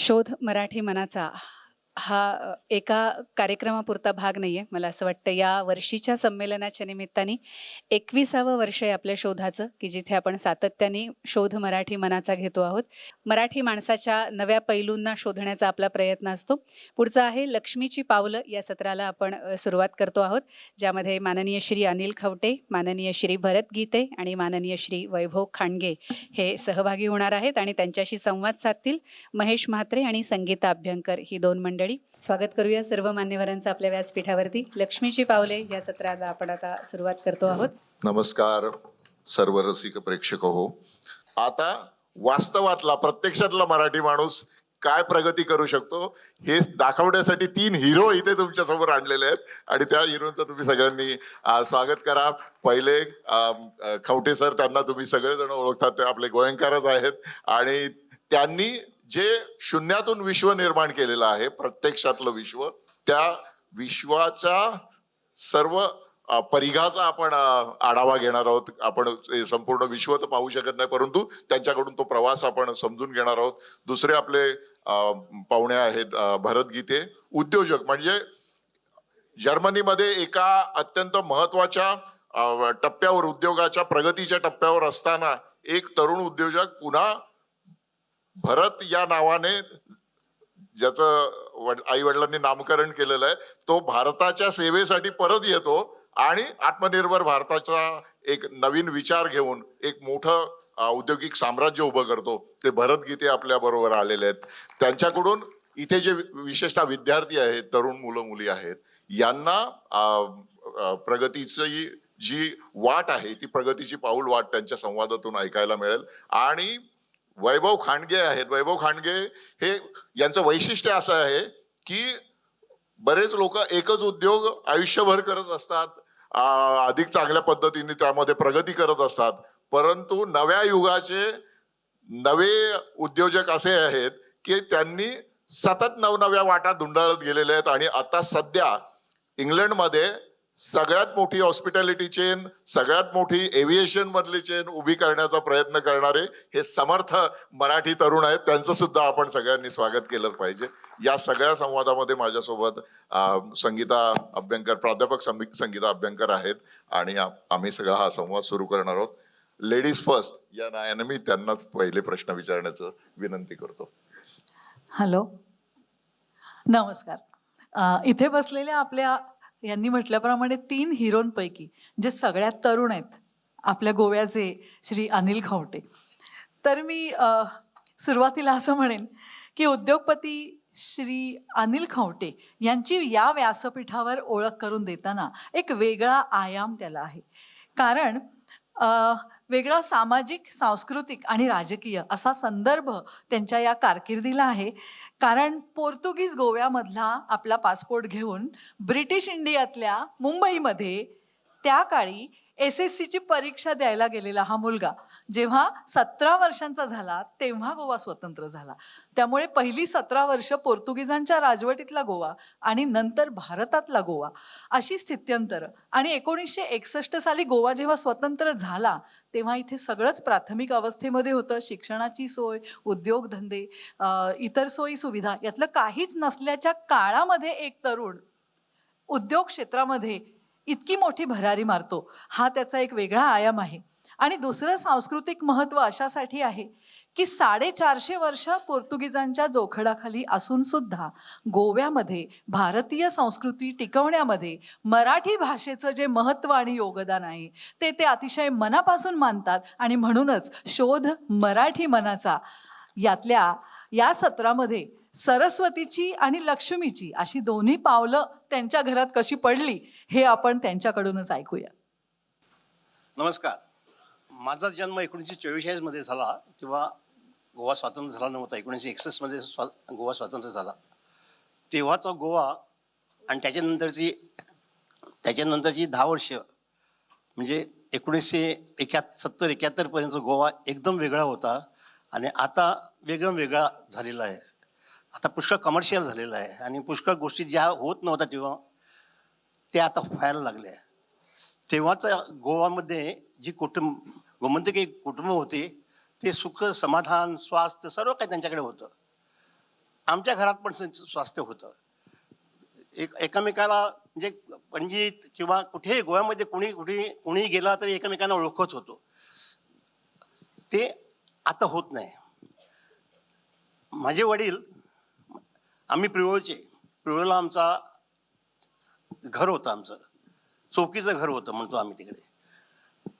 शोध मराठी मनाचा हा एका कार्यक्रमापुरता भाग नाही आहे. मला असं वाटतं या वर्षीच्या संमेलनाच्या निमित्ताने 21वं वर्ष आहे आपल्या शोधाचं, की जिथे आपण सातत्याने शोध मराठी मनाचा घेतो आहोत. मराठी माणसाच्या नव्या पैलूंना शोधण्याचा आपला प्रयत्न असतो. पुढचं आहे लक्ष्मीची पावलं या सत्राला आपण सुरुवात करतो आहोत, ज्यामध्ये माननीय श्री अनिल खवटे, माननीय श्री भरत गीते आणि माननीय श्री वैभव खांडगे हे सहभागी होणार आहेत आणि त्यांच्याशी संवाद साधतील महेश म्हात्रे आणि संगीता अभ्यंकर ही दोन मंडळी. स्वागत करूया सर्व मान्यवरांचं आपल्या व्यासपीठावरती. लक्ष्मीची पावले या सत्राला आपण आता सुरुवात करतो आहोत. नमस्कार सर्व रसिक प्रेक्षक हो. आता वास्तवातला प्रत्यक्षातला मराठी माणूस काय प्रगती करू शकतो हे दाखवण्यासाठी 3 हिरो इथे तुमच्या समोर आणलेले आहेत आणि त्या हिरोचं तुम्ही सगळ्यांनी स्वागत करा. पहिले खवटे सर, त्यांना तुम्ही सगळेजण ओळखतात, ते आपले गोयंकारच आहेत आणि त्यांनी जे शून्यातून विश्व निर्माण केलेलं आहे, प्रत्यक्षातलं विश्व, त्या विश्वाचा सर्व परिघाचा आपण आढावा घेणार आहोत. आपण संपूर्ण विश्व तर पाहू शकत नाही, परंतु त्यांच्याकडून तो प्रवास आपण समजून घेणार आहोत. दुसरे आपले पाहुणे आहेत भरत गीते, उद्योजक. म्हणजे जर्मनीमध्ये एका अत्यंत महत्वाच्या टप्प्यावर, उद्योगाच्या प्रगतीच्या टप्प्यावर असताना एक तरुण उद्योजक पुन्हा भरत या नावाने, ज्याचं आई वडिलांनी नामकरण केलेलं आहे, तो भारताच्या सेवेसाठी परत येतो आणि आत्मनिर्भर भारताचा एक नवीन विचार घेऊन एक मोठं औद्योगिक साम्राज्य उभं करतो. ते भरत गीते आपल्या बरोबर आलेले आहेत. त्यांच्याकडून इथे जे विशेषतः विद्यार्थी आहेत, तरुण मुलं मुली आहेत, यांना प्रगतीची जी वाट आहे, ती प्रगतीची पाऊल वाट त्यांच्या संवादातून ऐकायला मिळेल. आणि वैभव खांडगे आहेत. वैभव खांडगे हे, यांचं वैशिष्ट्य असं आहे की बरेच लोक एकच उद्योग आयुष्यभर करत असतात, अधिक चांगल्या पद्धतीने त्यामध्ये प्रगती करत असतात, परंतु नव्या युगाचे नवे उद्योजक असे आहेत की त्यांनी सतत नवनव्या वाटा धुंडाळत गेलेले आहेत. आणि आता सध्या इंग्लंडमध्ये सगळ्यात मोठी हॉस्पिटॅलिटी चेन, सगळ्यात मोठी एव्हिएशन मधली चेन उभी करण्याचा प्रयत्न करणारे हे समर्थ मराठी तरुण आहेत. त्यांचं सुद्धा आपण सगळ्यांनी स्वागत केलं पाहिजे. या सगळ्या संवादामध्ये माझ्यासोबत संगीता अभ्यंकर, प्राध्यापक संगीता अभ्यंकर आहेत आणि आम्ही सगळा हा संवाद सुरू करणार आहोत. लेडीज फर्स्ट या नायाने मी त्यांनाच पहिले प्रश्न विचारण्याचं विनंती करतो. हॅलो, नमस्कार. इथे बसलेल्या आपल्या यांनी म्हटल्याप्रमाणे 3 हिरोंपैकी जे सगळ्यात तरुण आहेत, आपल्या गोव्याचे श्री अनिल खवटे. तर मी सुरुवातीला असं म्हणेन की उद्योगपती श्री अनिल खवटे यांची या व्यासपीठावर ओळख करून देताना एक वेगळा आयाम त्याला आहे. कारण वेगळा सामाजिक, सांस्कृतिक आणि राजकीय असा संदर्भ त्यांच्या या कारकिर्दीला आहे. कारण पोर्तुगीज गोव्यामधला आपला पासपोर्ट घेऊन ब्रिटिश इंडियातल्या मुंबईमध्ये त्या काळी SSCची परीक्षा द्यायला गेलेला हा मुलगा जेव्हा 17 वर्षांचा झाला तेव्हा गोवा स्वतंत्र झाला. त्यामुळे पहिली 17 वर्ष पोर्तुगीजांच्या राजवटीतला गोवा आणि नंतर भारतातला गोवा अशी स्थित्यंतर. आणि 1961 साली गोवा जेव्हा स्वतंत्र झाला तेव्हा इथे सगळंच प्राथमिक अवस्थेमध्ये होतं. शिक्षणाची सोय, उद्योगधंदे, इतर सोयी सुविधा यातलं काहीच नसल्याच्या काळामध्ये एक तरुण उद्योग क्षेत्रामध्ये इतकी मोठी भरारी मारतो, हा त्याचा एक वेगळा आयाम आहे. आणि दुसरं सांस्कृतिक महत्व अशासाठी आहे की 450 वर्ष पोर्तुगीजांच्या जोखडाखाली असून सुद्धा गोव्यामध्ये भारतीय संस्कृती टिकवण्यामध्ये मराठी भाषेचं जे महत्व आणि योगदान आहे ते अतिशय मनापासून मानतात. आणि म्हणूनच शोध मराठी मनाचा यातल्या या सत्रामध्ये सरस्वतीची आणि लक्ष्मीची अशी दोन्ही पावलं त्यांच्या घरात कशी पडली हे आपण त्यांच्याकडूनच ऐकूया. नमस्कार. माझा जन्म 1944 मध्ये झाला, तेव्हा गोवा स्वातंत्र्य झाला नव्हता. 1961 मध्ये गोवा स्वातंत्र्य झाला. तेव्हाचा गोवा आणि त्याच्यानंतरची 10 वर्ष म्हणजे 1970-71 पर्यंत गोवा एकदम वेगळा होता. आणि आता वेगळा झालेला आहे. आता पुष्कळ कमर्शियल झालेलं आहे आणि पुष्कळ गोष्टी ज्या होत नव्हत्या तेव्हा त्या आता व्हायला लागल्या. तेव्हाच गोवामध्ये जी गोमंतकी कुटुंब होती ते सुख, समाधान, स्वास्थ्य सर्व काही त्यांच्याकडे होतं. आमच्या घरात पण स्वास्थ्य होतं. एकमेकाला म्हणजे पणजीत किंवा कुठेही गोव्यामध्ये कुणीही गेला तरी एकमेकांना ओळखत होतो. ते आता होत नाही. माझे वडील, आम्ही पिरोळला आमचा घर होतं, आमचं चौकीचं घर होतं म्हणतो आम्ही तिकडे.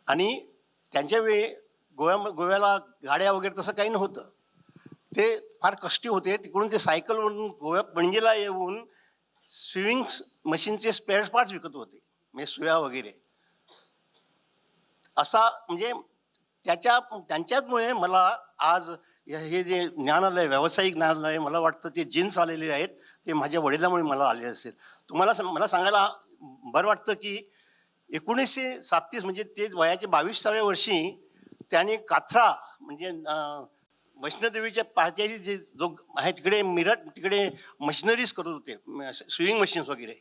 आणि त्यांच्या वेळी गोव्याला गाड्या वगैरे तसं काही नव्हतं. ते फार कष्टी होते. तिकडून ते सायकलवरून पणजीला येऊन स्विमिंग मशीनचे स्पेअर पार्ट्स विकत होते, म्हणजे सुया वगैरे. असा म्हणजे त्यांच्यामुळे मला आज हे जे ज्ञान आलंय, व्यावसायिक ज्ञान आलंय, मला वाटतं ते जीन्स आलेले आहेत ते माझ्या वडिलांमुळे मला आले असेल. मला सांगायला बरं वाटतं की 1937 म्हणजे ते वयाच्या 22व्या वर्षी त्याने काथ्रा म्हणजे वैष्णोदेवीच्या पायथ्याशी जो आहे तिकडे मिरट, तिकडे मशिनरीज करत होते, स्विमिंग मशीन्स वगैरे.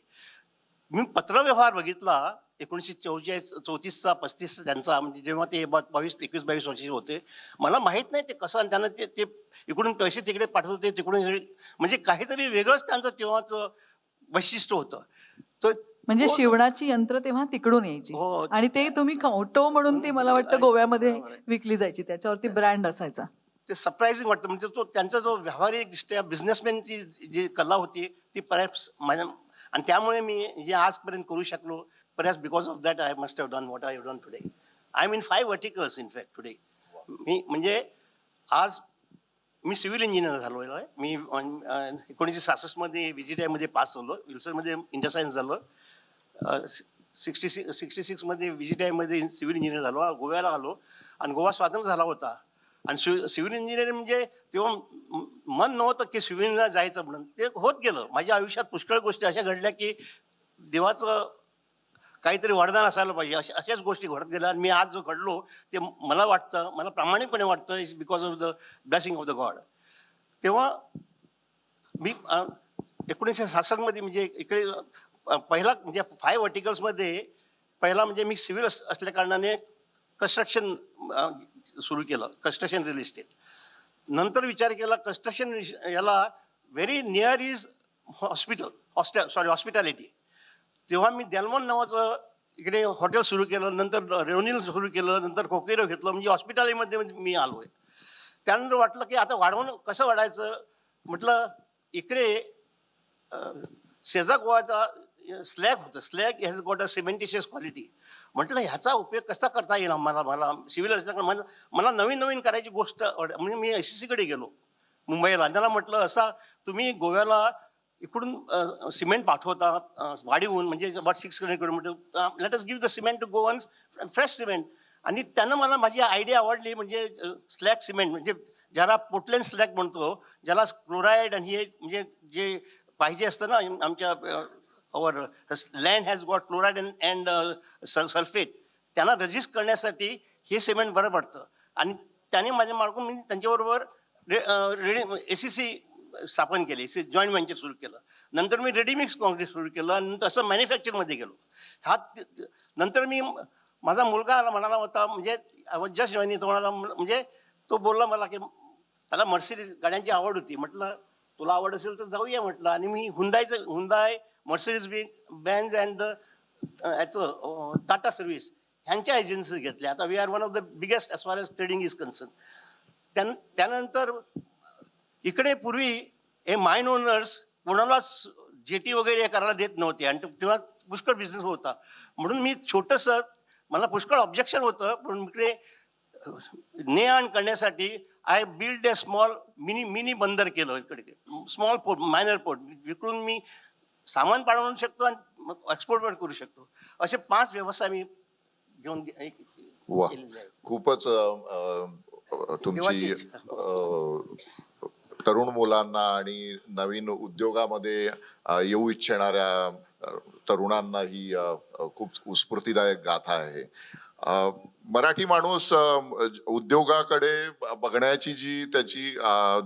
मी पत्रव्यवहार बघितला 1934चा 35चा त्यांचा, म्हणजे जेव्हा ते 21-22 वर्षाचे होते. मला माहीत नाही ते कसं, त्यांना ते इकडून पैसे तिकडे पाठवत होते, तिकडून म्हणजे काहीतरी वेगळंच त्यांचं तेव्हाचं वैशिष्ट्य होतं. तो म्हणजे शिवणाची यंत्र तेव्हा तिकडून यायची हो. आणि ते तुम्ही खवटो म्हणून ती मला वाटतं गोव्यामध्ये विकली जायची, त्याच्यावरती ब्रँड असायचा. ते सरप्राइझिंग वाटतं. म्हणजे त्यांचा जो व्यावहारिक दृष्ट्या बिझनेसमॅनची जी कला होती ती परहॅप्स माझ्या, आणि त्यामुळे मी जे आजपर्यंत करू शकलो, perhaps because of that I must have done what I have done today. I am in 5 verticals in fact today. मी म्हणजे आज मी सिव्हिल इंजिनियर झालेलो आहे. मी 1966 मध्ये VGTI मध्ये पास झालो, विल्सनमध्ये इंटर सायन्स झालं. 66 मध्ये VGTI मध्ये सिव्हिल इंजिनियर झालो, गोव्याला आलो आणि गोवा स्वातंत्र्य झाला होता. आणि सिव्हिल इंजिनिअरिंग म्हणजे तेव्हा मन नव्हतं की सिव्हिलला जायचं म्हणून. ते होत गेलं. माझ्या आयुष्यात पुष्कळ गोष्टी अशा घडल्या की देवाचं काहीतरी वरदान असायला पाहिजे, अशाच गोष्टी घडत गेल्या. आणि मी आज जो घडलो ते मला वाटतं, मला प्रामाणिकपणे वाटतं, it's because of the blessing of the God. तेव्हा मी 1966 मध्ये म्हणजे इकडे पहिला म्हणजे 5 वर्टिकल्समध्ये पहिला म्हणजे मी सिव्हिल असल्या कारणाने कन्स्ट्रक्शन सुरू केलं, कन्स्ट्रक्शन रिअल इस्टेट. नंतर विचार केला कन्स्ट्रक्शन याला व्हेरी नियर इज हॉस्पिटॅलिटी. तेव्हा मी डेल्मॉन नावाचं इकडे हॉटेल सुरू केलं, नंतर रेव्हन्यू सुरू केलं, नंतर कोकेरो घेतलं, म्हणजे हॉस्पिटॅलिटीमध्ये मी आलोय. त्यानंतर वाटलं की आता कसं वाढायचं. म्हटलं इकडे शेजा गोवाचा स्लॅग होतं, slag has got a cementitious quality. म्हटलं ह्याचा उपयोग कसा करता येईल मला सिव्हिल असल्याकडे मला नवीन करायची गोष्ट. म्हणजे मी SCC गेलो मुंबईला. त्यांना म्हटलं असा तुम्ही गोव्याला इकडून सिमेंट पाठवता वाढीहून, म्हणजे about 600 kilometre, let us give the cement to go on fresh cement. आणि त्यानं मला माझी आयडिया आवडली. म्हणजे स्लॅग सिमेंट म्हणजे ज्याला पोर्टलँड स्लॅग म्हणतो, ज्याला क्लोराईड आणि हे म्हणजे जे पाहिजे असतं ना आमच्या our land has got chloride and sulfate, त्यांना रेजिस्ट करण्यासाठी हे सिमेंट बरं पडतं. आणि त्याने माझ्या मार्गून मी त्यांच्याबरोबर SCC स्थापन केली, जॉईंट व्हेंचर सुरू केलं. नंतर मी रेडीमिक्स कॉन्क्रीट सुरू केलं आणि नंतर असं मॅन्युफॅक्चरमध्ये गेलो. नंतर मी माझा मुलगा म्हणाला होता, म्हणजे जस्ट जॉईन, तो म्हणाला, म्हणजे तो बोलला मला की त्याला मर्सिडीज गाड्यांची आवड होती. म्हटलं तुला आवड असेल तर जाऊया म्हटलं. आणि मी हुंदाय मर्सिडीज बेंझ अँड याचं टाटा सर्व्हिस ह्यांच्या एजन्सीज घेतल्या. आता we are one of the biggest as far as trading is concern. त्यानंतर इकडे पूर्वी हे माईन ओनर्स कोणालाच जेटी वगैरे करायला देत नव्हते आणि तेव्हा पुष्कळ बिझनेस होता. म्हणून मी छोटंसं, मला पुष्कळ ऑब्जेक्शन होतं, पण इकडे ने आण करण्यासाठी I build a small mini बंदर केलं. इकडे स्मॉल पोर्ट, मायनर पोर्ट, जिकडून मी सामान पाठवू शकतो आणि एक्सपोर्ट पण करू शकतो. असे 5 व्यवसाय मी घेऊन वा, केलेले आहेत. खूपच तुमची तरुण मुलांना आणि नवीन उद्योगामध्ये येऊ इच्छिणाऱ्या तरुणांना ही खूप उत्स्फूर्तिदायक गाथा आहे. मराठी माणूस उद्योगाकडे बघण्याची जी त्याची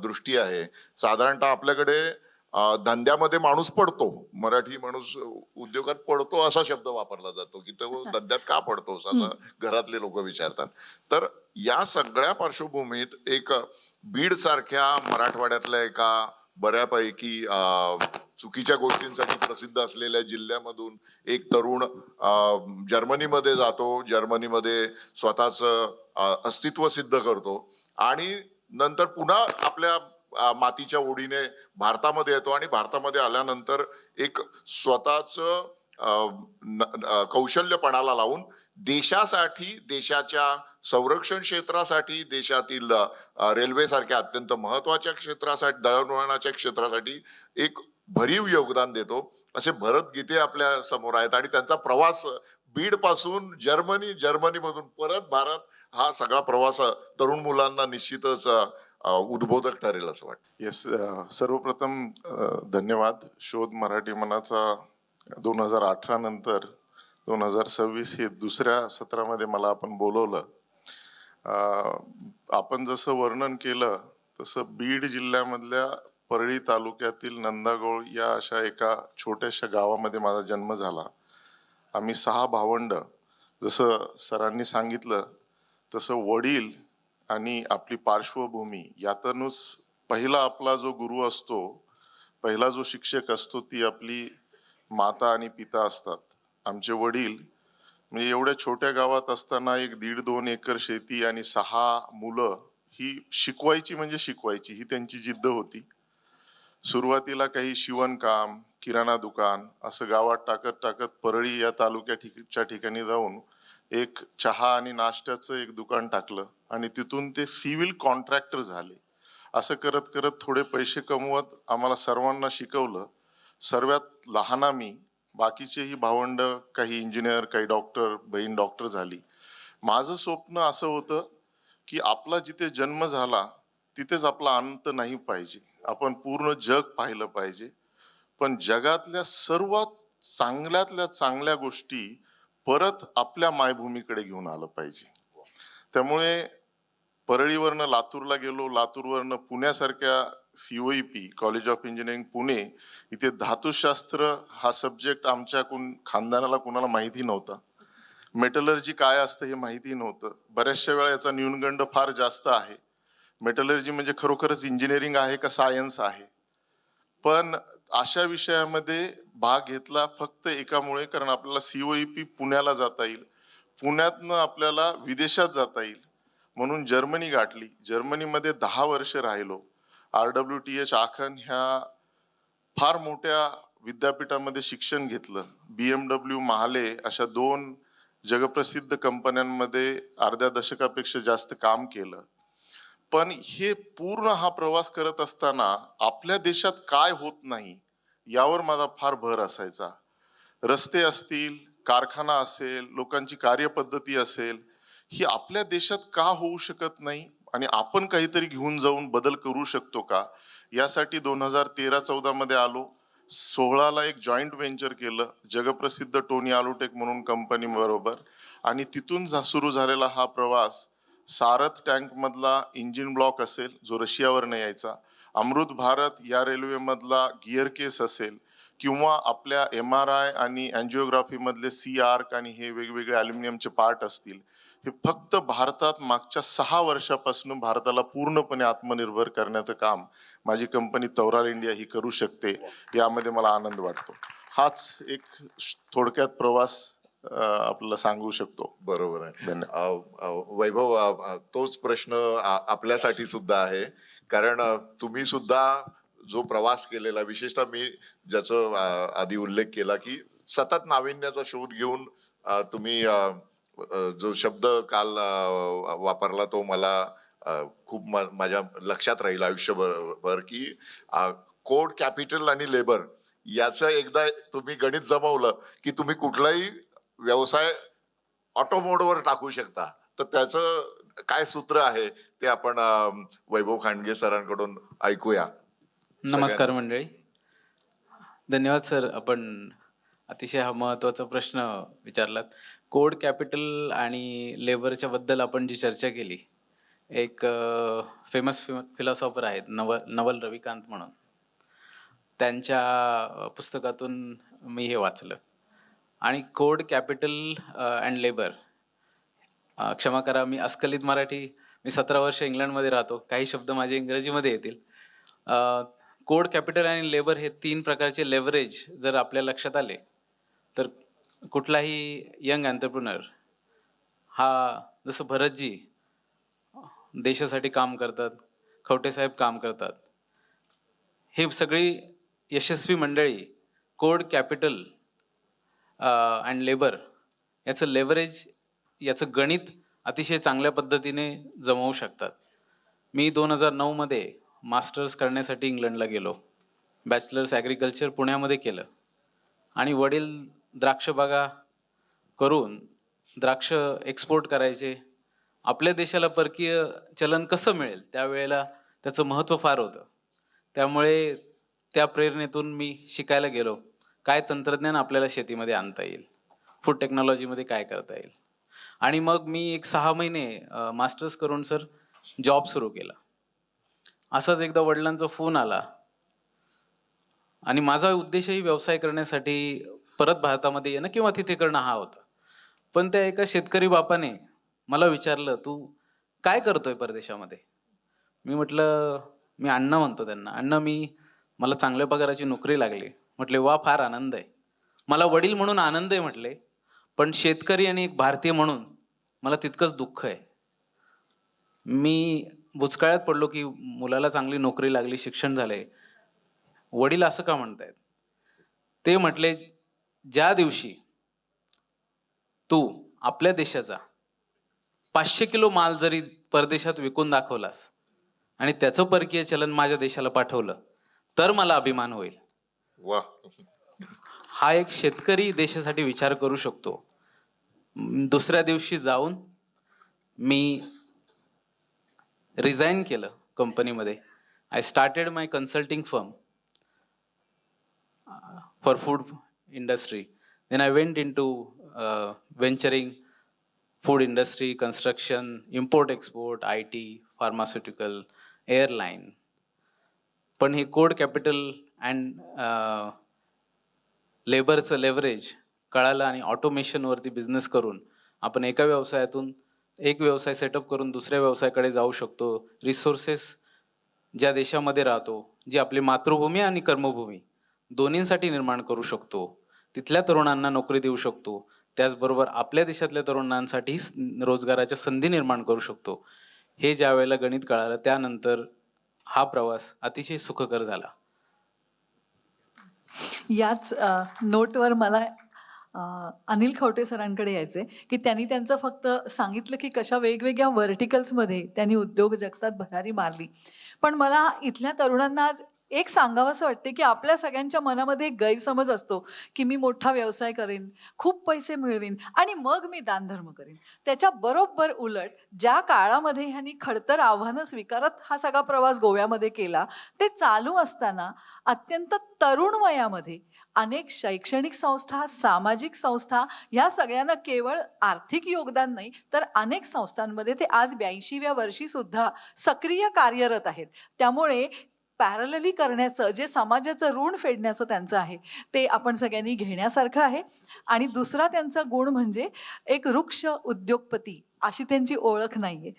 दृष्टी आहे, साधारणतः आपल्याकडे धंद्यामध्ये माणूस पडतो, मराठी माणूस उद्योगात पडतो असा शब्द वापरला जातो की तो धंद्यात का पडतोस असं घरातले लोक विचारतात. तर या सगळ्या पार्श्वभूमीत एक बीड सारख्या मराठवाड्यातल्या एका बऱ्यापैकी चुकीच्या गोष्टींसाठी प्रसिद्ध असलेल्या जिल्ह्यामधून एक तरुण जर्मनीमध्ये जातो, जर्मनीमध्ये स्वतःच अस्तित्व सिद्ध करतो आणि नंतर पुन्हा आपल्या मातीच्या ओढीने भारतामध्ये येतो आणि भारतामध्ये आल्यानंतर एक स्वतःच कौशल्यपणाला लावून देशासाठी, देशाच्या संरक्षण क्षेत्रासाठी, देशातील रेल्वे सारख्या अत्यंत महत्वाच्या क्षेत्रासाठी, दळणवळणाच्या क्षेत्रासाठी एक भरीव योगदान देतो. असे भरत गीते आपल्या समोर आहेत आणि त्यांचा प्रवास बीड पासून जर्मनीमधून परत भारत, हा सगळा प्रवास तरुण मुलांना निश्चितच उद्बोधक ठरेल असं वाटतं. येस, सर्वप्रथम धन्यवाद. शोध मराठी मनाचा 2018 नंतर 2026 हे दुसऱ्या सत्रामध्ये मला आपण बोलवलं. आपण जसं वर्णन केलं तसं बीड जिल्ह्यामधल्या परळी तालुक्यातील नंदागोळ या अशा एका छोट्याशा गावामध्ये माझा जन्म झाला. आम्ही 6 भावंड. जसं सरांनी सांगितलं तसं वडील आणि आपली पार्श्वभूमी यातूनच पहिला आपला जो गुरु असतो, पहिला जो शिक्षक असतो, ती आपली माता आणि पिता असतात. आमचे वडील म्हणजे एवढ्या छोट्या गावात असताना 1-1.5-2 एकर शेती आणि 6 मुलं ही शिकवायची म्हणजे शिकवायची, ही त्यांची जिद्द होती. सुरुवातीला काही शिवणकाम, किराणा दुकान असं गावात टाकत टाकत परळी या तालुक्याच्या ठिकाणी जाऊन एक चहा आणि नाश्त्याचं एक दुकान टाकलं आणि तिथून ते सिव्हिल कॉन्ट्रॅक्टर झाले. असं करत करत थोडे पैसे कमवत आम्हाला सर्वांना शिकवलं. सर्वात लहान आम्ही, बाकीचेही भावंड, काही इंजिनियर, काही डॉक्टर, बहीण डॉक्टर झाली. माझं स्वप्न असं होतं की आपला जिथे जन्म झाला तिथेच आपला अंत नाही पाहिजे, आपण पूर्ण जग पाहिलं पाहिजे. पण जगातल्या सर्वात चांगल्यातल्या चांगल्या गोष्टी परत आपल्या मायभूमीकडे घेऊन आलं पाहिजे. त्यामुळे परळीवरनं लातूरला गेलो, लातूरवरनं पुण्यासारख्या COEP college of engineering Pune इथे धातुशास्त्र हा सब्जेक्ट आमच्या खानदानाला कुणाला माहिती नव्हता. मेटलर्जी काय असतं हे माहिती नव्हतं. बऱ्याचशा वेळा याचा न्यूनगंड फार जास्त आहे. मेटलर्जी म्हणजे खरोखरच इंजिनिअरिंग आहे का सायन्स आहे. पण अशा विषयामध्ये भाग घेतला फक्त एकामुळे, कारण आपल्याला COEP पुण्याला जाता येईल, पुण्यातनं आपल्याला विदेशात जाता येईल म्हणून जर्मनी गाठली. जर्मनीमध्ये 10 वर्ष राहिलो. RWTH आखन ह्या फार मोठ्या विद्यापीठामध्ये शिक्षण घेतलं. BMW, महाले अशा 2 जगप्रसिद्ध कंपन्यांमध्ये अर्ध्या दशकापेक्षा जास्त काम केलं. पण हे पूर्ण हा प्रवास करत असताना आपल्या देशात काय होत नाही यावर माझा फार भर असायचा. रस्ते असतील, कारखाना असेल, लोकांची कार्यपद्धती असेल, ही आपल्या देशात का होऊ शकत नाही आणि आपण काहीतरी घेऊन जाऊन बदल करू शकतो का, यासाठी 2013-14 मध्ये आलो. 16ला एक जॉईंट व्हेंचर केलं जगप्रसिद्ध टोनी आलुटेक म्हणून कंपनी बरोबर, आणि तिथून सुरू झालेला हा प्रवास. सारथ टँक मधला इंजिन ब्लॉक असेल जो रशियावरनं यायचा, अमृत भारत या रेल्वे मधला गिअर केस असेल, किंवा आपल्या MRI आणि अँजिओग्राफी मधले C-आर्क आणि हे वेगवेगळे अल्युमिनियमचे पार्ट असतील, हे फक्त भारतात मागच्या 6 वर्षापासून भारताला पूर्णपणे आत्मनिर्भर करण्याचं काम माझी कंपनी तौराल इंडिया ही करू शकते. यामध्ये मला आनंद वाटतो. हाच एक थोडक्यात प्रवास आपल्याला सांगू शकतो. बरोबर आहे. धन्यवाद. वैभव, तोच प्रश्न आपल्यासाठी सुद्धा आहे, कारण तुम्ही सुद्धा जो प्रवास केलेला, विशेषतः मी ज्याचं आधी उल्लेख केला की सतत नाविन्याचा शोध घेऊन तुम्ही जो शब्द काल वापरला तो मला खूप माझ्या लक्षात राहील आयुष्यभर, की कोड, कॅपिटल आणि लेबर याचं एकदा तुम्ही गणित जमवलं की तुम्ही कुठलाही व्यवसाय ऑटो मोडवर टाकू शकता. तर त्याचं काय सूत्र आहे ते आपण वैभव खांडगे सरांकडून ऐकूया. नमस्कार मंडळी, धन्यवाद सर. आपण अतिशय हा महत्त्वाचा प्रश्न विचारलात. कोड, कॅपिटल आणि लेबरच्या बद्दल आपण जी चर्चा केली, एक फेमस फिलॉसॉफर आहेत नवल रविकांत म्हणून, त्यांच्या पुस्तकातून मी हे वाचलं. आणि कोड, कॅपिटल अँड लेबर, क्षमा करा मी अस्खलित मराठी, मी 17 वर्ष इंग्लंडमध्ये राहतो, काही शब्द माझे इंग्रजीमध्ये येतील. कोड कॅपिटल आणि लेबर हे 3 प्रकारचे लेव्हरेज जर आपल्या लक्षात आले तर कुठलाही यंग एंटरप्रिनर हा, जसं भरतजी देशासाठी काम करतात, खवटे साहेब काम करतात, हे सगळी यशस्वी मंडळी कोड कॅपिटल अँड लेबर याचं लेव्हरेज, याचं गणित अतिशय चांगल्या पद्धतीने जमवू शकतात. मी 2009 मास्टर्स करण्यासाठी इंग्लंडला गेलो. बॅचलर्स ॲग्रिकल्चर पुण्यामध्ये केलं आणि वडील द्राक्ष बागा करून द्राक्ष एक्सपोर्ट करायचे. आपल्या देशाला परकीय चलन कसं मिळेल त्यावेळेला त्याचं महत्त्व फार होतं. त्यामुळे त्या प्रेरणेतून मी शिकायला गेलो काय तंत्रज्ञान आपल्याला शेतीमध्ये आणता येईल, फूड टेक्नॉलॉजीमध्ये काय करता येईल. आणि मग मी एक 6 महिने मास्टर्स करून सर जॉब सुरू केला. असाच एकदा वडिलांचा फोन आला आणि माझा उद्देशही व्यवसाय करण्यासाठी परत भारतामध्ये येणं किंवा तिथे करणं हा होता. पण त्या एका शेतकरी बापाने मला विचारलं, तू काय करतोय परदेशामध्ये? मी म्हटलं, मी अण्णा म्हणतो त्यांना, अण्णा मला चांगल्या पगाराची नोकरी लागली. म्हटले वा, फार आनंद आहे. मला वडील म्हणून आनंद आहे म्हटले, पण शेतकरी आणि एक भारतीय म्हणून मला तितकंच दुःख आहे. मी बुचकाळ्यात पडलो की मुलाला चांगली नोकरी लागली, शिक्षण झालंय, वडील असं का म्हणतायत? ते म्हटले, ज्या दिवशी तू आपल्या देशाचा 500 किलो माल जरी परदेशात विकून दाखवलास आणि त्याचं परकीय चलन माझ्या देशाला पाठवलं तर मला अभिमान होईल. वा, हा एक शेतकरी देशासाठी विचार करू शकतो. दुसऱ्या दिवशी जाऊन मी रिझाईन केलं कंपनीमध्ये. I started my consulting firm for food industry. Then I went into venturing food industry, construction, import export, IT, pharmaceutical, airline. पण हे कोड कॅपिटल अँड लेबरचं लेव्हरेज कळालं आणि ऑटोमेशनवरती बिझनेस करून आपण एका व्यवसायातून एक व्यवसाय सेटअप करून दुसऱ्या व्यवसायाकडे जाऊ शकतो. रिसोर्सेस ज्या देशामध्ये राहतो, जी आपली मातृभूमी आणि कर्मभूमी दोन्हींसाठी निर्माण करू शकतो, तिथल्या तरुणांना नोकरी देऊ शकतो. त्याचबरोबर आपल्या देशातल्या तरुणांसाठी रोजगाराच्या संधी निर्माण करू शकतो. हे ज्या वेळेला गणित कळालं त्यानंतर हा प्रवास अतिशय सुखकर झाला. याच नोटवर मला अनिल खवटे सरांकडे यायचे की त्यांनी त्यांचं फक्त सांगितलं की कशा वेगवेगळ्या व्हर्टिकल्समध्ये त्यांनी उद्योग जगतात भरारी मारली. पण मला इथल्या तरुणांना आज एक सांगावंसं वाटते की आपल्या सगळ्यांच्या मनामध्ये एक गैरसमज असतो की मी मोठा व्यवसाय करेन, खूप पैसे मिळवीन आणि मग मी दानधर्म करेन. त्याच्या बरोबर उलट ज्या काळामध्ये ह्यांनी खडतर आव्हानं स्वीकारत हा सगळा प्रवास गोव्यामध्ये केला, ते चालू असताना अत्यंत तरुण वयामध्ये अनेक शैक्षणिक संस्था, सामाजिक संस्था ह्या सगळ्यांना केवळ आर्थिक योगदान नाही तर अनेक संस्थांमध्ये ते आज 82व्या वर्षी सुद्धा सक्रिय कार्यरत आहेत. त्यामुळे पॅरलली करण्याचं, जे समाजाचं ऋण फेडण्याचं त्यांचं आहे, ते आपण सगळ्यांनी घेण्यासारखं आहे. आणि दुसरा त्यांचा गुण म्हणजे एक वृक्ष उद्योगपती अशी त्यांची ओळख नाहीये.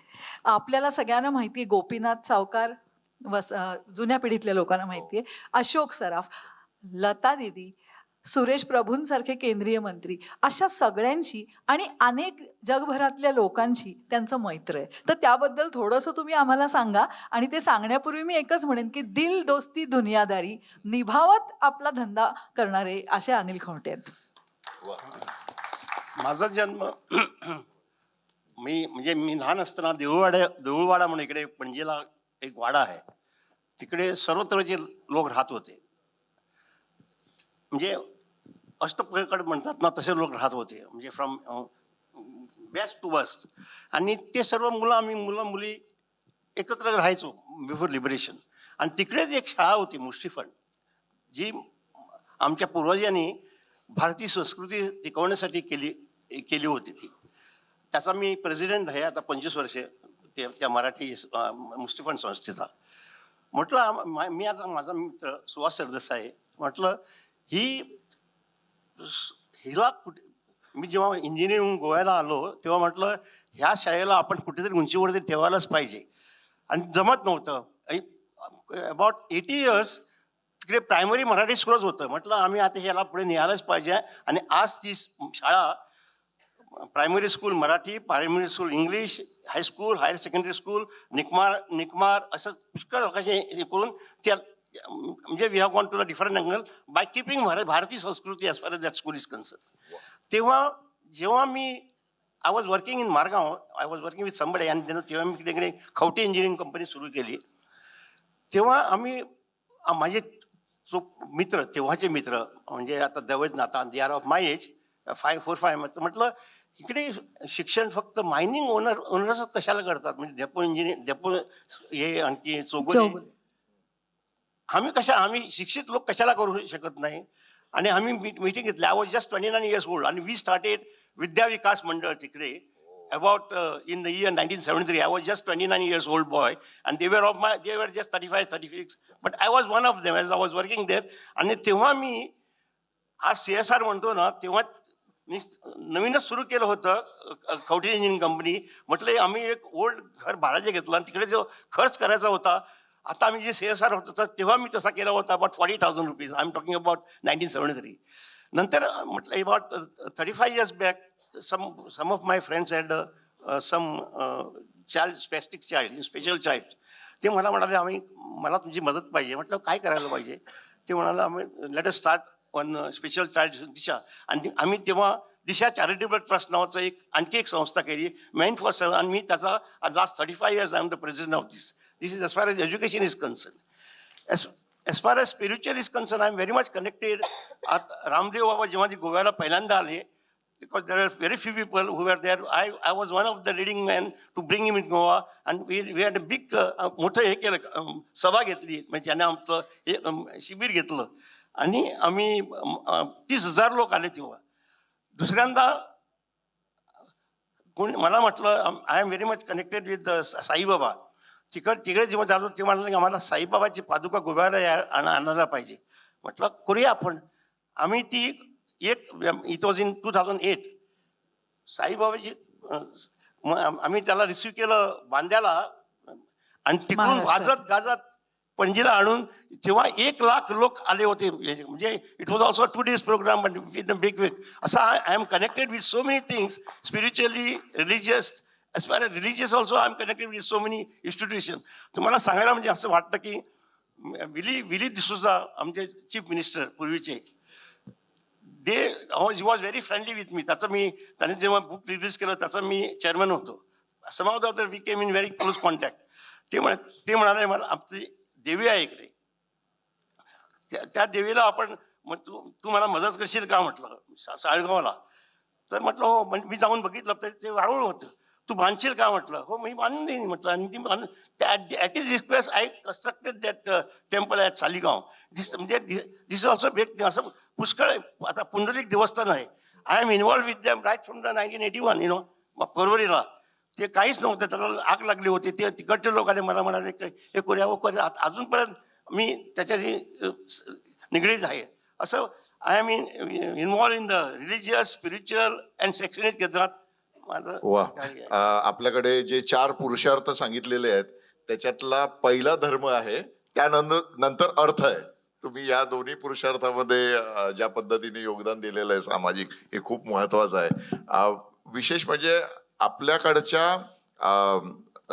आपल्याला सगळ्यांना माहिती आहे, गोपीनाथ सावकार जुन्या पिढीतल्या लोकांना माहिती आहे, अशोक सराफ, लता दीदी, सुरेश प्रभूंसारखे केंद्रीय मंत्री, अशा सगळ्यांशी आणि अनेक जगभरातल्या लोकांशी त्यांचं मैत्र आहे. तर त्याबद्दल थोडंसं तुम्ही आम्हाला सांगा. आणि ते सांगण्यापूर्वी मी एकच म्हणेन की दिल दोस्ती दुनियादारी निभावत आपला धंदा करणारे असे अनिल खवटे आहेत. माझा जन्म मी लहान असताना देऊळवाडा म्हणून इकडे पणजीला एक वाडा आहे, तिकडे सर्वत्रचे लोक राहत होते. म्हणजे अष्टप्रकट म्हणतात ना, तसे लोक राहत होते, म्हणजे फ्रॉम बेस्ट टू वर्स्ट. आणि ते सर्व मुलं मुली एकत्र राहायचो बिफोर लिबरेशन. आणि तिकडेच एक शाळा होती मुष्टिफंड, जी आमच्या पूर्वजांनी भारतीय संस्कृती टिकवण्यासाठी केली होती. त्याचा मी प्रेसिडेंट आहे आता 25 वर्षे त्या मराठी मुष्टिफंड संस्थेचा. म्हटलं मी आता माझा मित्र सुहास सरदेसाई, म्हटलं हिला कुठे, मी जेव्हा इंजिनिअरिंग गोव्याला आलो तेव्हा म्हटलं ह्या शाळेला आपण कुठेतरी उंचीवरती ठेवायलाच पाहिजे. आणि जमत नव्हतं. अबाउट 80 years तिकडे प्रायमरी मराठी स्कूलच होतं. म्हटलं आम्ही आता ह्याला पुढे न्यायलाच पाहिजे. आणि आज ती शाळा primary school Marathi, primary school English, high school, higher secondary school, NICMAR असं पुष्कळ लोकांचे हे करून त्या म्हणजे we have gone to the different angle by keeping भारतीय संस्कृती as far as that school is concern. तेव्हा जेव्हा I was working in Margao, I was working with somebody, आणि तेव्हा मी तिकडे खवटे इंजिनिअरिंग कंपनी सुरू केली. तेव्हा माझे जो मित्र, तेव्हाचे मित्र म्हणजे आता जवळ नाता, they are of my age 4-5, म्हटलं इकडे शिक्षण फक्त मायनिंग ओनर्स कशाला करतात, म्हणजे डेपो इंजिनियर, डेपो हे आणखी चौगुले, आम्ही शिक्षित लोक कशाला करू शकत नाही. आणि आम्ही मीटिंग घेतली. I was just 29 years old आणि वी स्टार्टेड विद्या विकास मंडळ तिकडे about in the year 1973. I was just 29 years old boy, and they were just 35, 36. But I was one of them as I was working there. आणि तेव्हा मी आज CSR म्हणतो ना, तेव्हा मी नवीनच सुरू केलं होतं खवटे इंजिनिअरिंग कंपनी. म्हटलं आम्ही एक ओल्ड घर भाड्याचे घेतलं आणि तिकडे जो खर्च करायचा होता, आता आम्ही जे CSR होतं तेव्हा मी तसा केला होता about 40,000 rupees. I am talking about 1973. नंतर म्हटलं about 35 years back, some of my friends had some spastic child, special child. ते मला म्हणाले मला तुमची मदत पाहिजे. म्हटलं काय करायला पाहिजे. ते म्हणाले आम्ही let us start one special child Disha. आणि आम्ही तेव्हा दिशा चॅरिटेबल ट्रस्ट नावाचं आणखी एक संस्था केली, मेंट फॉर सर्व. आणि मी त्याचा last 35 years I am the president of this. This is as far as education is concerned. As far as spiritual is concerned, I am very much connected. Ramdev Baba जेव्हा गोव्याला पहिल्यांदा आले, because there are very few people who were there. I was one of the leading men to bring him in Goa, and we had a big मोठं हे केलं, सभा घेतली, म्हणजे त्याने आमचं शिबिर घेतलं आणि आम्ही 30,000 लोक आले. तेव्हा दुसऱ्यांदा मला म्हटलं I am very much connected with Saibaba. तिकडे जेव्हा जातो तेव्हा म्हणाले आम्हाला साईबाबाची पादुका गोव्याला आणायला पाहिजे. म्हटलं करूया आपण. आम्ही ती इट वॉज इन 2008. साईबाबाची आम्ही त्याला रिसिव्ह केलं बांद्याला आणि तिकडून वाजत गाजत पणजीला आणून तेव्हा 1 लाख लोक आले होते. म्हणजे it was also 2 days program, but with big असं I am connected with so many things spiritually, religious. As far as religious also, I am connected with so many institutions. तुम्हाला सांगायला म्हणजे असं वाटतं की विली डिसूजा आमचे चीफ मिनिस्टर पूर्वीचे, he was very friendly with me. त्याने जेव्हा बुक रिलीज केलं त्याचा मी चेअरमन होतो. समाव द we came in very close contact. ते म्हणाले मला आमची देवी आहे इकडे, त्या देवीला आपण तू मला मदत करशील का म्हटलं साळगावला. तर म्हटलं हो. मी जाऊन बघितलं तर ते वाळूळ होतं. तू बांधशील का म्हटलं. हो मी बांधून देईन म्हटलं. आणि ती at his request I constructed that temple at Saligao. म्हणजे दिस ऑल्सो भेट असं पुष्कळ. आता पुंडलिक देवस्थान आहे. I am involved with them right from the 1981 फरवरीला. ते काहीच नव्हतं, त्याला आग लागली होती. ते तिकडचे लोक आले मला म्हणाले हे करूया हो करूया. अजूनपर्यंत मी त्याच्याशी निगडीत आहे. असं I am involved in the religious, spiritual and शैक्षणिक क्षेत्रात. वा. आपल्याकडे जे 4 पुरुषार्थ सांगितलेले आहेत त्याच्यातला पहिला धर्म आहे, त्यानंतर अर्थ आहे. तुम्ही या दोन्ही पुरुषार्थामध्ये ज्या पद्धतीने योगदान दिलेलं आहे सामाजिक, हे खूप महत्वाचं आहे. विशेष म्हणजे आपल्याकडच्या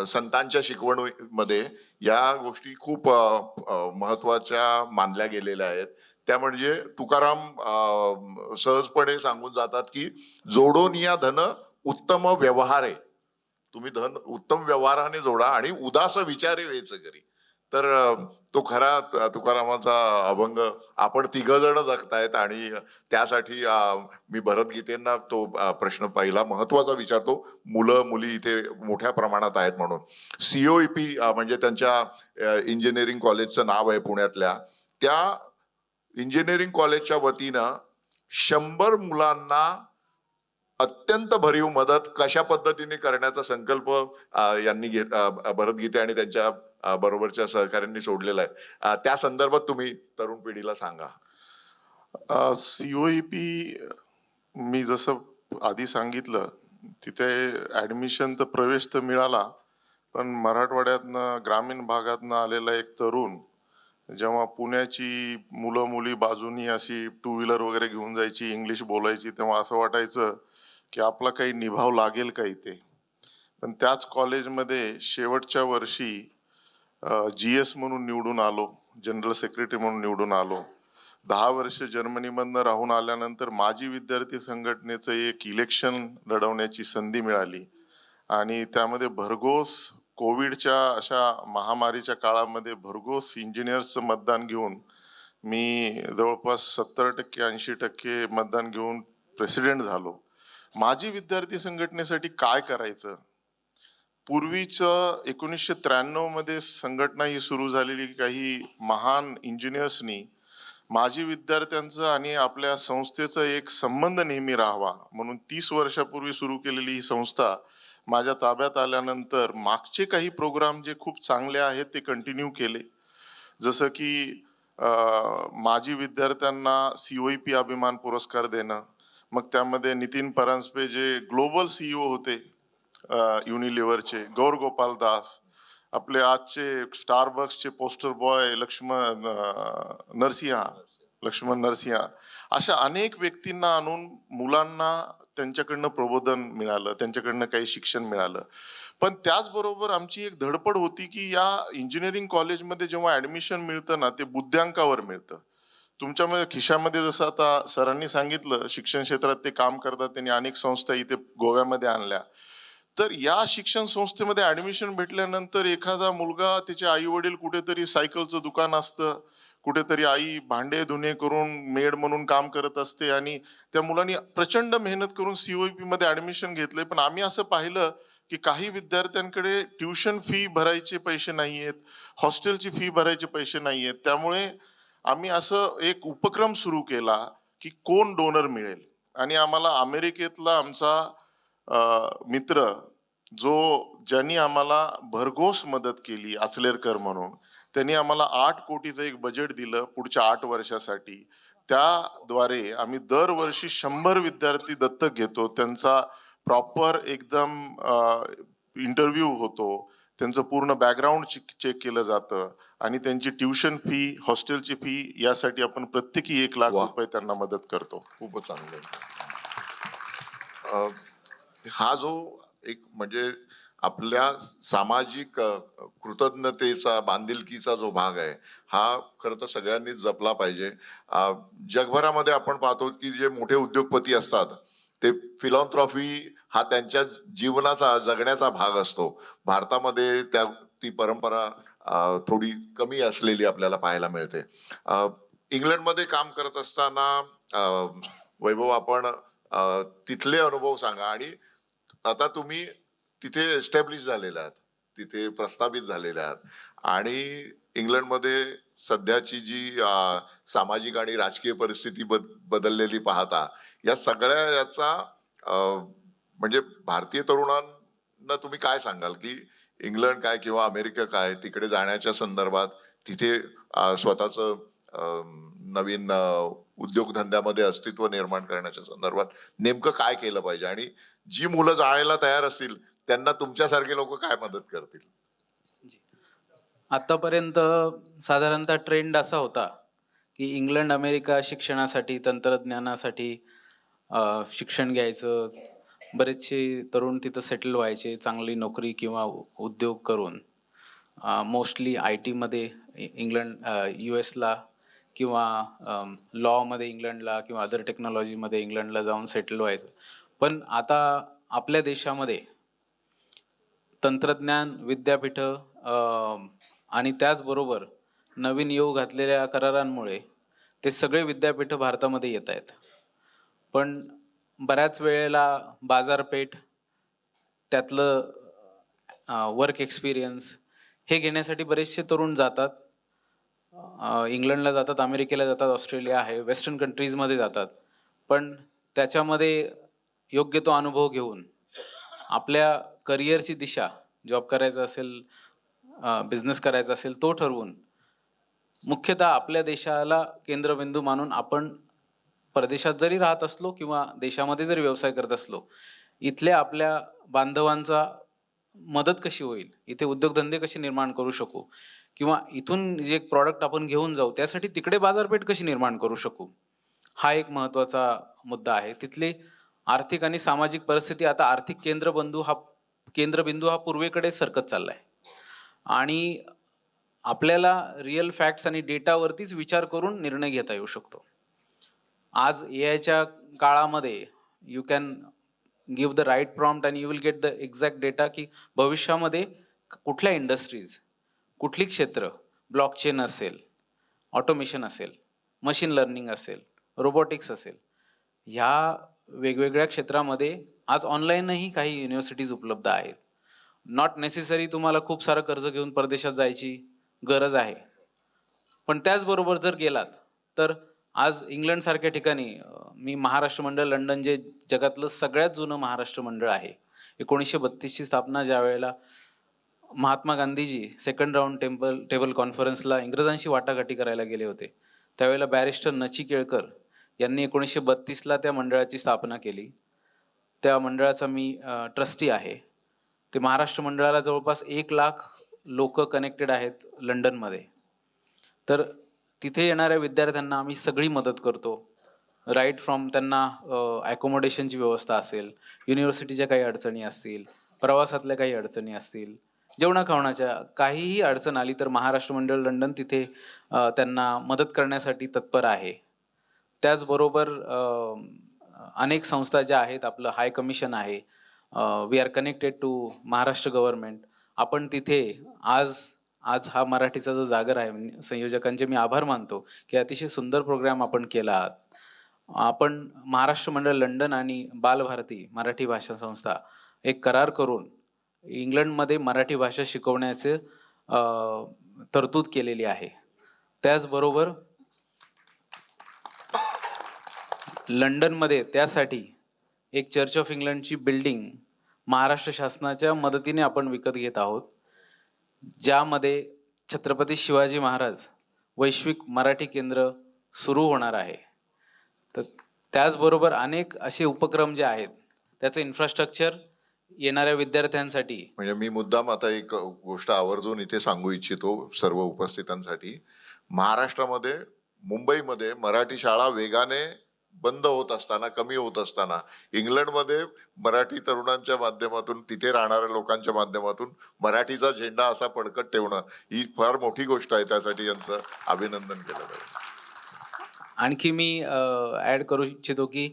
संतांच्या शिकवणीमध्ये या गोष्टी खूप महत्वाच्या मानल्या गेलेल्या आहेत. त्या म्हणजे तुकाराम सहजपणे सांगून जातात की जोडून या धन उत्तम व्यवहारे. तुम्ही धन उत्तम व्यवहाराने जोडा आणि उदास विचारे वेच करी. तर तो खरा तुकारामाचा अभंग आपण 3 जण जगतायत. आणि त्यासाठी मी भरतगीतेंना तो प्रश्न पहिला महत्वाचा विचारतो. मुलं मुली इथे मोठ्या प्रमाणात आहेत म्हणून. COEP म्हणजे त्यांच्या इंजिनिअरिंग कॉलेजचं नाव आहे पुण्यातल्या. त्या इंजिनिअरिंग कॉलेजच्या वतीनं 100 मुलांना अत्यंत भरीव मदत कशा पद्धतीने करण्याचा संकल्प यांनी भरतगीते आणि त्यांच्या बरोबरच्या सहकाऱ्यांनी सोडलेला आहे. त्या संदर्भात तुम्ही तरुण पिढीला सांगा. COEP मी जसं आधी सांगितलं, तिथे ऍडमिशन तर प्रवेश तर मिळाला, पण मराठवाड्यातनं ग्रामीण भागातनं आलेला एक तरुण जेव्हा पुण्याची मुलं मुली बाजूनी अशी टू व्हीलर वगैरे घेऊन जायची, इंग्लिश बोलायची, तेव्हा असं वाटायचं की आपला काही निभाव लागेल का इथे. पण त्याच कॉलेजमध्ये शेवटच्या वर्षी GS म्हणून निवडून आलो, जनरल सेक्रेटरी म्हणून निवडून आलो. 10 वर्ष जर्मनीमधनं राहून आल्यानंतर माजी विद्यार्थी संघटनेचं एक इलेक्शन लढवण्याची संधी मिळाली आणि त्यामध्ये भरघोस कोविडच्या अशा महामारीच्या काळामध्ये भरघोस इंजिनियर्सचं मतदान घेऊन मी जवळपास 70% 80% मतदान घेऊन प्रेसिडेंट झालो. माजी विद्यार्थी संघटनेसाठी काय करायचं? पूर्वीचं 1993 मध्ये संघटना ही सुरू झालेली काही महान इंजिनियर्सनी माजी विद्यार्थ्यांचं आणि आपल्या संस्थेचा एक संबंध नेहमी राहावा म्हणून 30 वर्षापूर्वी सुरू केलेली ही संस्था माझ्या ताब्यात आल्यानंतर मागचे काही प्रोग्राम जे खूप चांगले आहेत ते कंटिन्यू केले. जसं की माजी विद्यार्थ्यांना COEP अभिमान पुरस्कार देणं, मग त्यामध्ये नितीन परांजपे जे ग्लोबल CEO होते युनिलिव्हरचे, गौर गोपाल दास, आपले आजचे स्टारबक्सचे पोस्टर बॉय लक्ष्मण नरसिंहा, अशा अनेक व्यक्तींना आणून मुलांना त्यांच्याकडनं प्रबोधन मिळालं, त्यांच्याकडनं काही शिक्षण मिळालं. पण त्याचबरोबर आमची एक धडपड होती की या इंजिनिअरिंग कॉलेजमध्ये जेव्हा ऍडमिशन मिळतं ना, ते बुद्ध्यांकावर मिळतं. तुमच्यामध्ये खिशामध्ये जसं आता सरांनी सांगितलं शिक्षण क्षेत्रात ते काम करतात, त्यांनी अनेक संस्था इथे गोव्यामध्ये आणल्या. तर या शिक्षण संस्थेमध्ये ऍडमिशन भेटल्यानंतर एखादा मुलगा, त्याचे आई वडील कुठेतरी सायकलचं दुकान असतं, कुठेतरी आई भांडे धुणे करून मेड म्हणून काम करत असते आणि त्या मुलांनी प्रचंड मेहनत करून COEP मध्ये ऍडमिशन घेतलंय. पण आम्ही असं पाहिलं की काही विद्यार्थ्यांकडे ट्युशन फी भरायचे पैसे नाहीयेत, हॉस्टेलची फी भरायचे पैसे नाहीयेत. त्यामुळे आम्ही असं एक उपक्रम सुरू केला की कोण डोनर मिळेल. आणि आम्हाला अमेरिकेतला आमचा मित्र ज्यांनी आम्हाला भरघोस मदत केली, आचलेरकर म्हणून, त्यांनी आम्हाला 8 कोटीचं एक बजेट दिलं पुढच्या 8 वर्षासाठी. त्याद्वारे आम्ही दरवर्षी 100 विद्यार्थी दत्तक घेतो. त्यांचा प्रॉपर एकदम इंटरव्ह्यू होतो, त्यांचं पूर्ण बॅकग्राऊंड चेक केलं जातं आणि त्यांची ट्युशन फी, हॉस्टेलची फी यासाठी आपण प्रत्येकी 1 लाख वा. रुपये त्यांना मदत करतो. खूपच चांगलं आहे. हा जो एक म्हणजे आपल्या सामाजिक कृतज्ञतेचा, बांधिलकीचा जो भाग आहे, हा खरं तर सगळ्यांनीच जपला पाहिजे. जगभरामध्ये आपण पाहतो की जे मोठे उद्योगपती असतात ते फिलॉन्थ्रॉफी हा त्यांच्या जीवनाचा, जगण्याचा भाग असतो. भारतामध्ये ती परंपरा थोडी कमी असलेली आपल्याला पाहायला मिळते. इंग्लंडमध्ये काम करत असताना वैभव, आपण तिथले अनुभव सांगा. आणि आता तुम्ही तिथे एस्टॅब्लिश झालेले आहात, तिथे प्रस्थापित झालेले आहात आणि इंग्लंडमध्ये सध्याची जी सामाजिक आणि राजकीय परिस्थिती बदललेली पाहता, या सगळ्या याचा म्हणजे भारतीय तरुणांना तुम्ही काय सांगाल की इंग्लंड काय किंवा अमेरिका काय, तिकडे जाण्याच्या संदर्भात, तिथे स्वतःचं नवीन उद्योगधंद्यामध्ये अस्तित्व निर्माण करण्याच्या संदर्भात नेमकं काय केलं पाहिजे, आणि जी मुलं जायला तयार असतील त्यांना तुमच्यासारखे लोक काय मदत करतील? आतापर्यंत साधारणतः ट्रेंड असा होता की इंग्लंड अमेरिका शिक्षणासाठी, तंत्रज्ञानासाठी शिक्षण घ्यायचं, बरेचसे तरुण तिथं सेटल व्हायचे चांगली नोकरी किंवा उद्योग करून. मोस्टली IT मध्ये इंग्लंड, US ला किंवा लॉमध्ये इंग्लंडला किंवा अदर टेक्नॉलॉजीमध्ये इंग्लंडला जाऊन सेटल व्हायचं. पण आता आपल्या देशामध्ये तंत्रज्ञान विद्यापीठं आणि त्याचबरोबर नवीन येऊ घातलेल्या करारांमुळे ते सगळे विद्यापीठं भारतामध्ये येत आहेत. पण बऱ्याच वेळेला बाजारपेठ, त्यातलं वर्क एक्सपिरियन्स हे घेण्यासाठी बरेचसे तरुण जातात. इंग्लंडला जातात, अमेरिकेला जातात, ऑस्ट्रेलिया आहे, वेस्टर्न कंट्रीजमध्ये जातात. पण त्याच्यामध्ये योग्य तो अनुभव घेऊन आपल्या करिअरची दिशा, जॉब करायचा असेल, बिझनेस करायचा असेल, तो ठरवून मुख्यतः आपल्या देशाला केंद्रबिंदू मानून आपण परदेशात जरी राहत असलो किंवा देशामध्ये जरी व्यवसाय करत असलो, इथल्या आपल्या बांधवांचा मदत कशी होईल, इथे उद्योगधंदे कसे निर्माण करू शकू, किंवा इथून जे प्रॉडक्ट आपण घेऊन जाऊ त्यासाठी तिकडे बाजारपेठ कशी निर्माण करू शकू, हा एक महत्त्वाचा मुद्दा आहे. तिथली आर्थिक आणि सामाजिक परिस्थिती, आता आर्थिक केंद्रबिंदू हा पूर्वेकडे सरकत चाललाय आणि आपल्याला रिअल फॅक्ट्स आणि डेटावरतीच विचार करून निर्णय घेता येऊ शकतो. आज एआयच्या काळामध्ये you can give the right prompt and you will get the exact data, की भविष्यामध्ये कुठल्या इंडस्ट्रीज, कुठली क्षेत्र, ब्लॉकचेन असेल, ऑटोमेशन असेल, मशीन लर्निंग असेल, रोबोटिक्स असेल, ह्या वेगवेगळ्या क्षेत्रामध्ये आज ऑनलाईनही काही युनिव्हर्सिटीज उपलब्ध आहेत. नॉट नेसेसरी तुम्हाला खूप सारं कर्ज घेऊन परदेशात जायची गरज आहे. पण त्याचबरोबर जर गेलात तर आज इंग्लंडसारख्या ठिकाणी मी महाराष्ट्र मंडळ लंडन, जे जगातलं सगळ्यात जुनं महाराष्ट्र मंडळ आहे, 1932ची स्थापना, ज्या वेळेला Mahatma Gandhiji second round table कॉन्फरन्सला इंग्रजांशी वाटाघाटी करायला गेले होते, त्यावेळेला बॅरिस्टर नचिकेळकर यांनी 1932ला त्या मंडळाची स्थापना केली. त्या मंडळाचा मी ट्रस्टी आहे. ते महाराष्ट्र मंडळाला जवळपास 1 लाख लोक कनेक्टेड आहेत लंडनमध्ये. तर तिथे येणाऱ्या विद्यार्थ्यांना आम्ही सगळी मदत करतो. राईट फ्रॉम त्यांना ॲकोमोडेशनची व्यवस्था असेल, युनिव्हर्सिटीच्या काही अडचणी असतील, प्रवासातल्या काही अडचणी असतील, जेवणाखावणाच्या काहीही अडचण आली तर महाराष्ट्र मंडळ लंडन तिथे त्यांना मदत करण्यासाठी तत्पर आहे. त्याचबरोबर अनेक संस्था ज्या आहेत, आपलं हाय कमिशन आहे, we are connected to Maharashtra government. आपण तिथे आज हा मराठीचा जो जागर आहे, संयोजकांचे मी आभार मानतो की अतिशय सुंदर प्रोग्राम आपण केला. आपण महाराष्ट्र मंडळ लंडन आणि बालभारती मराठी भाषा संस्था एक करार करून इंग्लंडमध्ये मराठी भाषा शिकवण्याचे तरतूद केलेली आहे. त्याचबरोबर लंडनमध्ये त्यासाठी एक चर्च ऑफ इंग्लंडची बिल्डिंग महाराष्ट्र शासनाच्या मदतीने आपण विकत घेत आहोत, ज्यामध्ये छत्रपती शिवाजी महाराज वैश्विक मराठी केंद्र सुरू होणार आहे. तर त्याचबरोबर अनेक असे उपक्रम जे आहेत त्याचं इन्फ्रास्ट्रक्चर येणाऱ्या विद्यार्थ्यांसाठी. म्हणजे मी मुद्दाम आता एक गोष्ट आवर्जून इथे सांगू इच्छितो सर्व उपस्थितांसाठी. महाराष्ट्रामध्ये, मुंबईमध्ये मराठी शाळा वेगाने बंद होत असताना, कमी होत असताना, इंग्लंडमध्ये मराठी तरुणांच्या माध्यमातून, तिथे राहणाऱ्या लोकांच्या माध्यमातून मराठीचा झेंडा असा फडकत ठेवणं ही फार मोठी गोष्ट आहे. त्यासाठी यांचं अभिनंदन केलं जाईल. आणखी मी ॲड करू इच्छितो की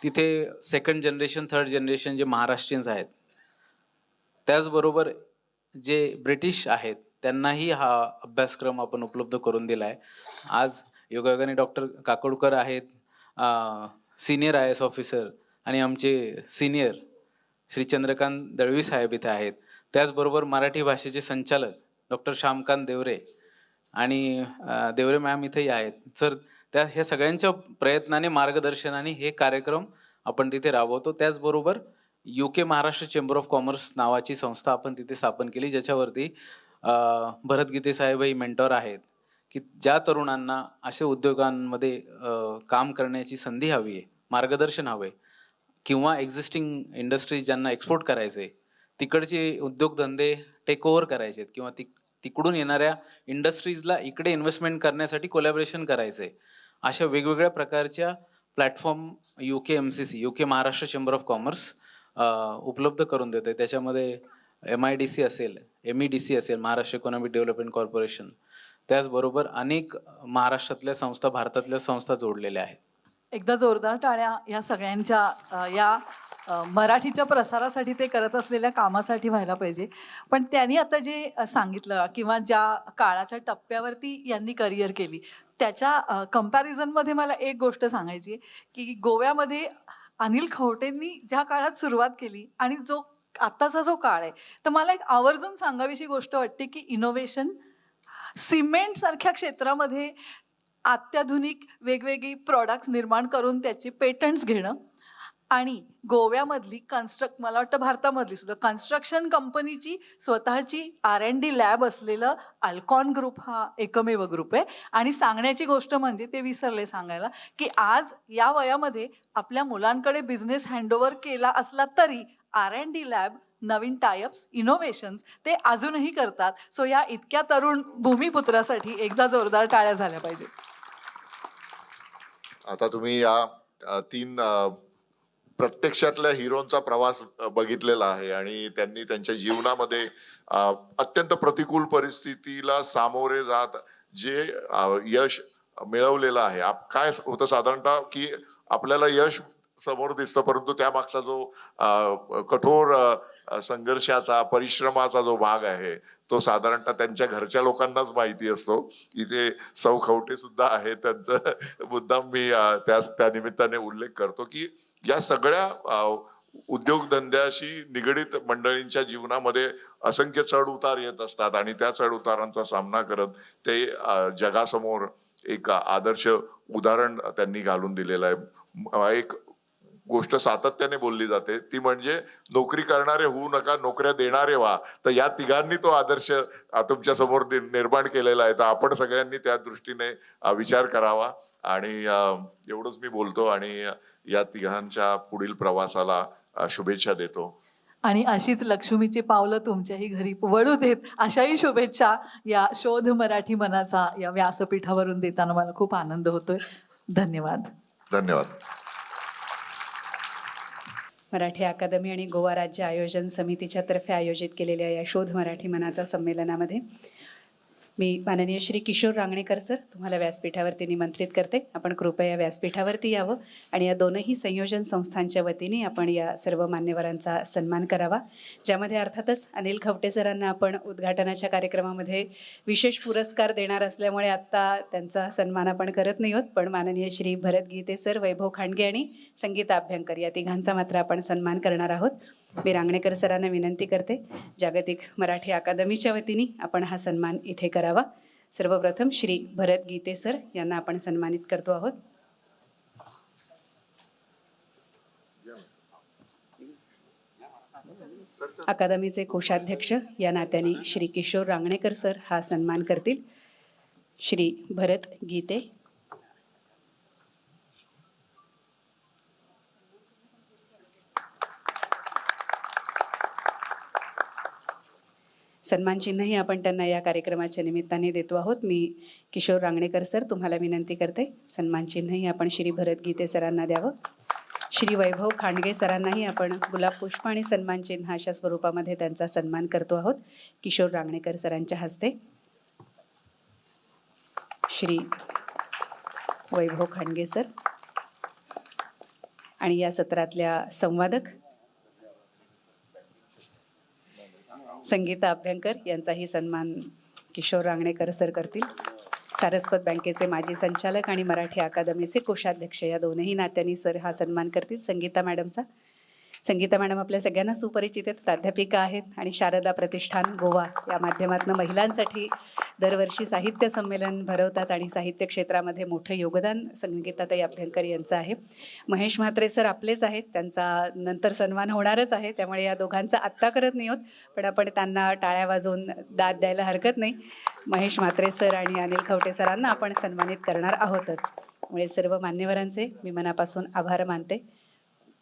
तिथे सेकंड जनरेशन, थर्ड जनरेशन जे महाराष्ट्रीयन्स आहेत, त्याचबरोबर जे ब्रिटिश आहेत, त्यांनाही हा अभ्यासक्रम आपण उपलब्ध करून दिला आहे. आज योगायोगाने डॉक्टर काकोडकर आहेत, सिनियर IAS ऑफिसर, आणि आमचे सिनियर श्री चंद्रकांत दळवी साहेब इथे आहेत. त्याचबरोबर मराठी भाषेचे संचालक डॉक्टर श्यामकांत देवरे आणि देवरे मॅम इथेही आहेत. सर, ह्या सगळ्यांच्या प्रयत्नाने, मार्गदर्शनाने हे कार्यक्रम आपण तिथे राबवतो. त्याचबरोबर UK Maharashtra chamber of commerce नावाची संस्था आपण तिथे स्थापन केली, ज्याच्यावरती भरत गीते साहेबही मेंटॉर आहेत, की ज्या तरुणांना अशा उद्योगांमध्ये काम करण्याची संधी हवी आहे, मार्गदर्शन हवे, किंवा एक्झिस्टिंग इंडस्ट्रीज ज्यांना एक्सपोर्ट करायचे, तिकडचे उद्योगधंदे टेक ओव्हर करायचे, किंवा तिकडून येणाऱ्या इंडस्ट्रीजला इकडे इन्व्हेस्टमेंट करण्यासाठी कोलॅबोरेशन करायचे, अशा वेगवेगळ्या प्रकारच्या platform UK MCC, UK Maharashtra chamber of commerce उपलब्ध करून देते. त्याच्यामध्ये MIDC असेल, MEDC असेल, महाराष्ट्र इकॉनॉमिक डेव्हलपमेंट कॉर्पोरेशन, त्याचबरोबर अनेक महाराष्ट्रातल्या संस्था, भारतातल्या संस्था जोडलेल्या आहेत. एकदा जोरदार टाळ्या या सगळ्यांच्या या मराठीच्या प्रसारासाठी, ते करत असलेल्या कामासाठी व्हायला पाहिजे. पण त्यांनी आता जे सांगितलं, किंवा ज्या काळाच्या टप्प्यावरती यांनी करिअर केली, त्याच्या कंपॅरिझनमध्ये मला एक गोष्ट सांगायची आहे की गोव्यामध्ये अनिल खवटेंनी ज्या काळात सुरुवात केली आणि जो आत्ताचा जो काळ आहे, तर मला एक आवर्जून सांगावीशी गोष्ट वाटते की इनोव्हेशन, सिमेंट सारख्या क्षेत्रामध्ये अत्याधुनिक वेगवेगळी प्रॉडक्ट्स निर्माण करून त्याचे पेटंट्स घेणं, आणि गोव्यामधली मला वाटतं भारतामधली सुद्धा कन्स्ट्रक्शन कंपनीची स्वतःची R&D लॅब असलेलं अल्कॉन ग्रुप हा एकमेव ग्रुप आहे. आणि सांगण्याची गोष्ट म्हणजे, ते विसरले सांगायला, की आज या वयामध्ये आपल्या मुलांकडे बिझनेस हँडओव्हर केला असला तरी R&D लॅब नवीन टायअप्स, इनोव्हेशन्स ते अजूनही करतात. सो या इतक्या तरुण भूमिपुत्रासाठी एकदा जोरदार टाळ्या झाल्या पाहिजेत. आता तुम्ही या तीन प्रत्यक्षातल्या हिरोंचा प्रवास बघितलेला आहे आणि त्यांनी त्यांच्या जीवनामध्ये अत्यंत प्रतिकूल परिस्थितीला सामोरे जात जे यश मिळवलेलं आहे. काय होतं साधारणतः की आपल्याला यश समोर दिसतं, परंतु त्या मागचा जो कठोर संघर्षाचा परिश्रमाचा जो भाग आहे तो साधारणतः त्यांच्या घरच्या लोकांनाच माहिती असतो. इथे सौ खवटे सुद्धा आहेत, त्यांचं मुद्दाम मी त्या निमित्ताने उल्लेख करतो की या सगळ्या उद्योगधंद्याशी निगडित मंडळींच्या जीवनामध्ये असंख्य चढ उतार येत असतात आणि त्या चढ उतारांचा सामना करत ते जगासमोर एक आदर्श उदाहरण त्यांनी घालून दिलेलं आहे. एक गोष्ट सातत्याने बोलली जाते ती म्हणजे नोकरी करणारे होऊ नका, नोकऱ्या देणारे व्हा. तर या तिघांनी तो आदर्श तुमच्या समोर निर्माण केलेला आहे. तर आपण सगळ्यांनी त्या दृष्टीने विचार करावा आणि एवढंच मी बोलतो आणि या तिघांच्या पुढील प्रवासाला शुभेच्छा देतो. आणि अशीच लक्ष्मीची पावलं तुमच्याही घरी वळू देत अशाही शुभेच्छा या शोध मराठी मनाचा या व्यासपीठावरून देताना मला खूप आनंद होतोय. धन्यवाद. धन्यवाद. मराठी अकादमी आणि गोवा राज्य आयोजन समितीच्या तर्फे आयोजित केलेल्या या शोध मराठी मनाचा संमेलनामध्ये मी माननीय श्री किशोर रांगणेकर सर तुम्हाला व्यासपीठावरती निमंत्रित करते. आपण कृपया व्यासपीठावरती यावं आणि या दोनही संयोजन संस्थांच्या वतीने आपण या सर्व मान्यवरांचा सन्मान करावा, ज्यामध्ये अर्थातच अनिल खवटे सरांना आपण उद्घाटनाच्या कार्यक्रमामध्ये विशेष पुरस्कार देणार असल्यामुळे आत्ता त्यांचा सन्मान आपण करत नाही आहोत, पण माननीय श्री भरत गीते सर, वैभव खांडगे आणि संगीता अभ्यंकर या तिघांचा मात्र आपण सन्मान करणार आहोत. मी रांगणेकर सरांना विनंती करते जागतिक मराठी अकादमीच्या वतीने आपण हा सन्मान इथे करावा. सर्वप्रथम श्री भरत गीते सर यांना आपण सन्मानित करतो आहोत. अकादमीचे कोषाध्यक्ष या नात्याने श्री किशोर रांगणेकर सर हा सन्मान करतील. श्री भरत गीते. सन्मान चिन्हही आपण त्यांना या कार्यक्रमाच्या निमित्ताने देतो आहोत. मी किशोर रांगणेकर सर तुम्हाला विनंती करते सन्मान चिन्हही आपण श्री भरत गीते सरांना द्यावं. श्री वैभव खांडगे सरांनाही आपण गुलाब पुष्प आणि सन्मान चिन्ह अशा स्वरूपामध्ये त्यांचा सन्मान करतो आहोत किशोर रांगणेकर सरांच्या हस्ते. श्री वैभव खांडगे सर आणि या सत्रातल्या संवादक संगीता अभ्यंकर यांचाही सन्मान किशोर रांगणेकर सर करतील. सारस्वत बँकेचे माजी संचालक आणि मराठी अकादमीचे कोषाध्यक्ष या दोनही नात्यांनी सर हा सन्मान करतील संगीता मॅडमचा. संगीता मॅडम आपल्या सगळ्यांना सुपरिचित आहेत, प्राध्यापिका आहेत आणि शारदा प्रतिष्ठान गोवा या माध्यमातून महिलांसाठी दरवर्षी साहित्य संमेलन भरवतात आणि साहित्य क्षेत्रामध्ये मोठं योगदान संगीताताई अभ्यंकर यांचं आहे. महेश म्हात्रे सर आपलेच आहेत, त्यांचा नंतर सन्मान होणारच आहे, त्यामुळे या दोघांचा आत्ता करत नाही आहोत, पण आपण त्यांना टाळ्या वाजवून दाद द्यायला हरकत नाही. महेश म्हात्रे सर आणि अनिल खवटे सरांना आपण सन्मानित करणार आहोतच. त्यामुळे सर्व मान्यवरांचे मी मनापासून आभार मानते.